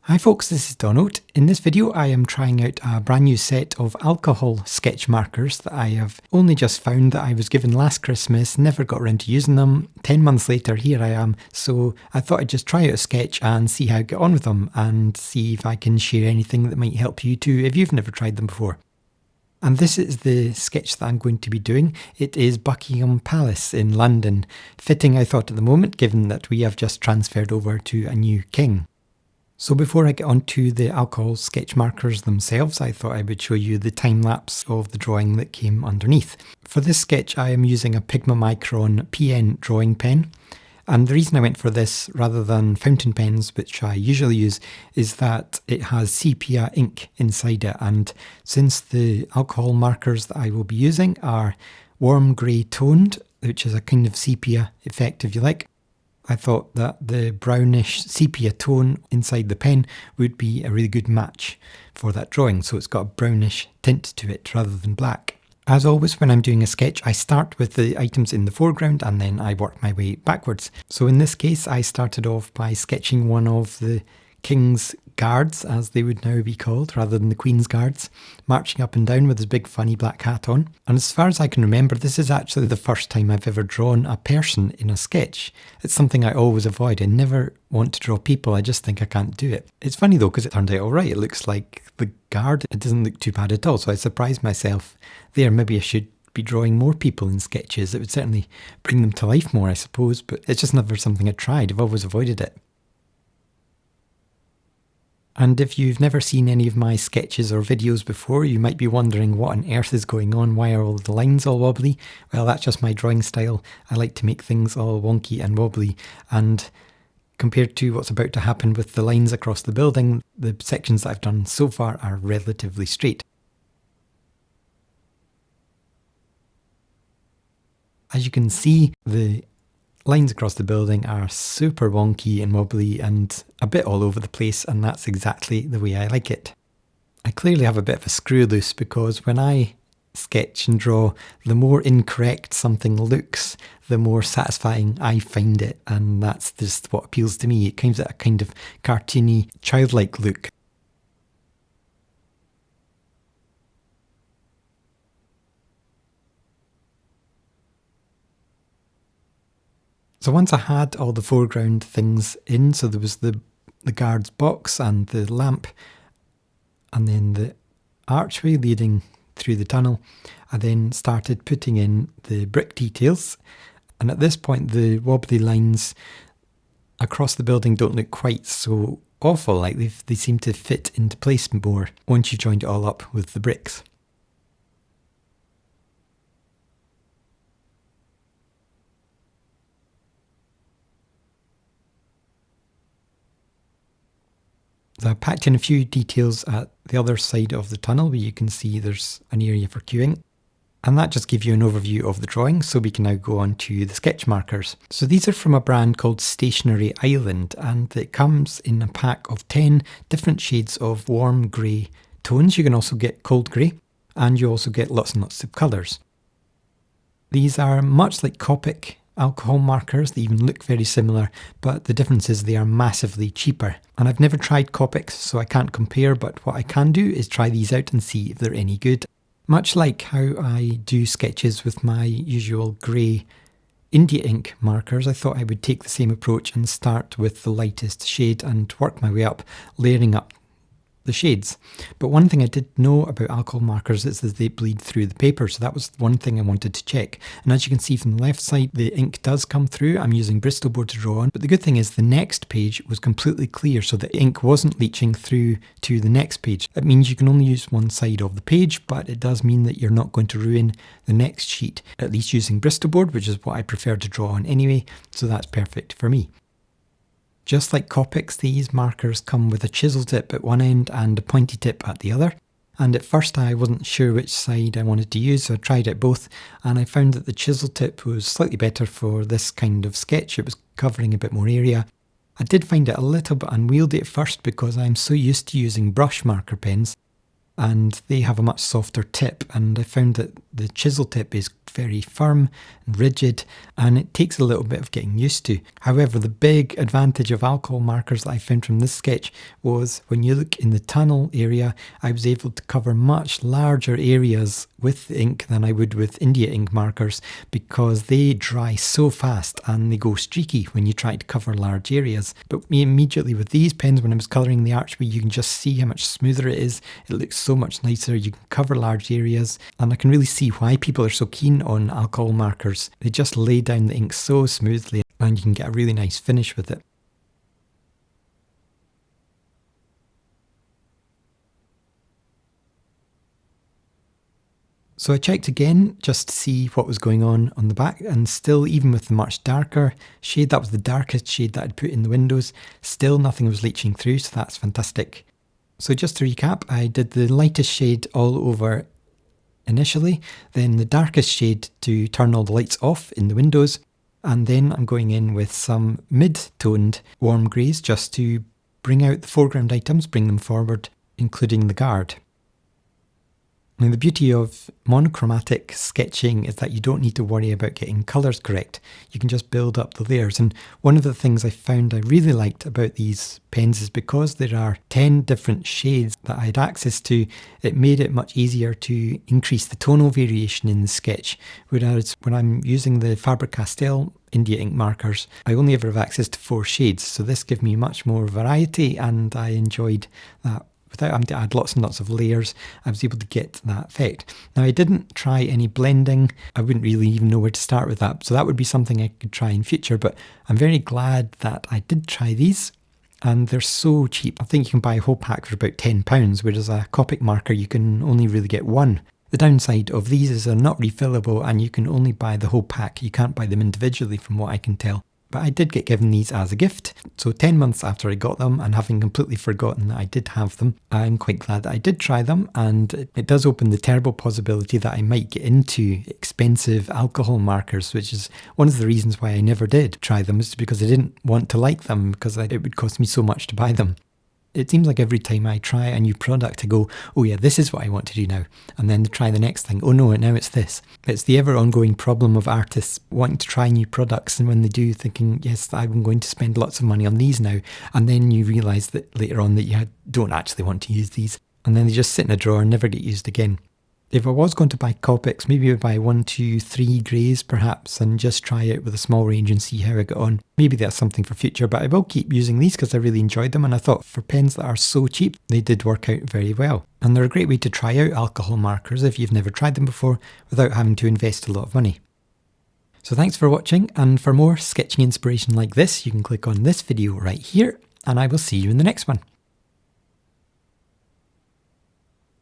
Hi folks, this is Donald. In this video I am trying out a brand new set of alcohol sketch markers that I have only just found that I was given last Christmas, never got around to using them. 10 months later here I am, so I thought I'd just try out a sketch and see how I get on with them and see if I can share anything that might help you too if you've never tried them before. And this is the sketch that I'm going to be doing. It is Buckingham Palace in London. Fitting I thought at the moment, given that we have just transferred over to a new king. So before I get on to the alcohol sketch markers themselves, I thought I would show you the time lapse of the drawing that came underneath. For this sketch I am using a Pigma Micron PN drawing pen. And the reason I went for this rather than fountain pens, which I usually use, is that it has sepia ink inside it. And since the alcohol markers that I will be using are warm grey toned, which is a kind of sepia effect if you like, I thought that the brownish sepia tone inside the pen would be a really good match for that drawing. So it's got a brownish tint to it rather than black. As always, when I'm doing a sketch, I start with the items in the foreground and then I work my way backwards. So in this case, I started off by sketching one of the King's guards, as they would now be called, rather than the Queen's guards, marching up and down with his big funny black hat on. And as far as I can remember, this is actually the first time I've ever drawn a person in a sketch. It's something I always avoid. I never want to draw people, I just think I can't do it. It's funny though, because it turned out alright. It looks like the guard. It doesn't look too bad at all, so I surprised myself there. Maybe I should be drawing more people in sketches. It would certainly bring them to life more, I suppose, but it's just never something I tried. I've always avoided it. And if you've never seen any of my sketches or videos before, you might be wondering what on earth is going on, why are all the lines all wobbly? Well, that's just my drawing style. I like to make things all wonky and wobbly, and compared to what's about to happen with the lines across the building, the sections that I've done so far are relatively straight. As you can see, the lines across the building are super wonky and wobbly and a bit all over the place, and that's exactly the way I like it. I clearly have a bit of a screw loose because when I sketch and draw, the more incorrect something looks, the more satisfying I find it, and that's just what appeals to me. It gives it a kind of cartoony, childlike look. So once I had all the foreground things in, so there was the guard's box and the lamp and then the archway leading through the tunnel, I then started putting in the brick details. And at this point the wobbly lines across the building don't look quite so awful, like they seem to fit into place more once you've joined it all up with the bricks. So I packed in a few details at the other side of the tunnel where you can see there's an area for queuing. And that just gives you an overview of the drawing, so we can now go on to the sketch markers. So these are from a brand called Stationery Island, and it comes in a pack of 10 different shades of warm grey tones. You can also get cold grey, and you also get lots and lots of colours. These are much like Copic alcohol markers. They even look very similar, but the difference is they are massively cheaper. And I've never tried Copics, so I can't compare, but what I can do is try these out and see if they're any good. Much like how I do sketches with my usual grey India ink markers, I thought I would take the same approach and start with the lightest shade and work my way up, layering up the shades. But one thing I did know about alcohol markers is that they bleed through the paper, so that was one thing I wanted to check. And as you can see from the left side, the ink does come through. I'm using Bristol board to draw on, but the good thing is the next page was completely clear, so the ink wasn't leaching through to the next page. That means you can only use one side of the page, but it does mean that you're not going to ruin the next sheet, at least using Bristol board, which is what I prefer to draw on anyway, so that's perfect for me. Just like Copics, these markers come with a chisel tip at one end and a pointy tip at the other. And at first I wasn't sure which side I wanted to use, so I tried it both, and I found that the chisel tip was slightly better for this kind of sketch. It was covering a bit more area. I did find it a little bit unwieldy at first because I'm so used to using brush marker pens. and they have a much softer tip, and I found that the chisel tip is very firm and rigid, and it takes a little bit of getting used to. However, the big advantage of alcohol markers that I found from this sketch was when you look in the tunnel area, I was able to cover much larger areas with the ink than I would with India ink markers, because they dry so fast and they go streaky when you try to cover large areas. But immediately with these pens, when I was colouring the archway, you can just see how much smoother it is. It looks so much nicer. You can cover large areas, and I can really see why people are so keen on alcohol markers. They just lay down the ink so smoothly, and you can get a really nice finish with it. So I checked again just to see what was going on the back, and still, even with the much darker shade, that was the darkest shade that I'd put in the windows, still nothing was leaching through, so that's fantastic. So just to recap, I did the lightest shade all over initially, then the darkest shade to turn all the lights off in the windows, and then I'm going in with some mid-toned warm greys just to bring out the foreground items, bring them forward, including the guard. Now, the beauty of monochromatic sketching is that you don't need to worry about getting colours correct. You can just build up the layers. And one of the things I found I really liked about these pens is because there are 10 different shades that I had access to, it made it much easier to increase the tonal variation in the sketch. Whereas when I'm using the Faber-Castell India ink markers, I only ever have access to 4 shades. So this gave me much more variety, and I enjoyed that. Without having to add lots and lots of layers, I was able to get that effect. Now, I didn't try any blending. I wouldn't really even know where to start with that. So that would be something I could try in future, but I'm very glad that I did try these, and they're so cheap. I think you can buy a whole pack for about £10, whereas a Copic marker, you can only really get one. The downside of these is they're not refillable, and you can only buy the whole pack. You can't buy them individually from what I can tell. But I did get given these as a gift, so 10 months after I got them, and having completely forgotten that I did have them, I'm quite glad that I did try them, and it does open the terrible possibility that I might get into expensive alcohol markers, which is one of the reasons why I never did try them, is because I didn't want to like them, because it would cost me so much to buy them. It seems like every time I try a new product, I go, oh yeah, this is what I want to do now. And then try the next thing. Oh no, now it's this. It's the ever ongoing problem of artists wanting to try new products, and when they do, thinking, yes, I'm going to spend lots of money on these now. And then you realise that later on that you don't actually want to use these. And then they just sit in a drawer and never get used again. If I was going to buy Copics, maybe I would buy 1, 2, 3 greys perhaps, and just try it with a small range and see how I get on. Maybe that's something for future, but I will keep using these because I really enjoyed them, and I thought for pens that are so cheap, they did work out very well. And they're a great way to try out alcohol markers if you've never tried them before without having to invest a lot of money. So thanks for watching, and for more sketching inspiration like this, you can click on this video right here, and I will see you in the next one.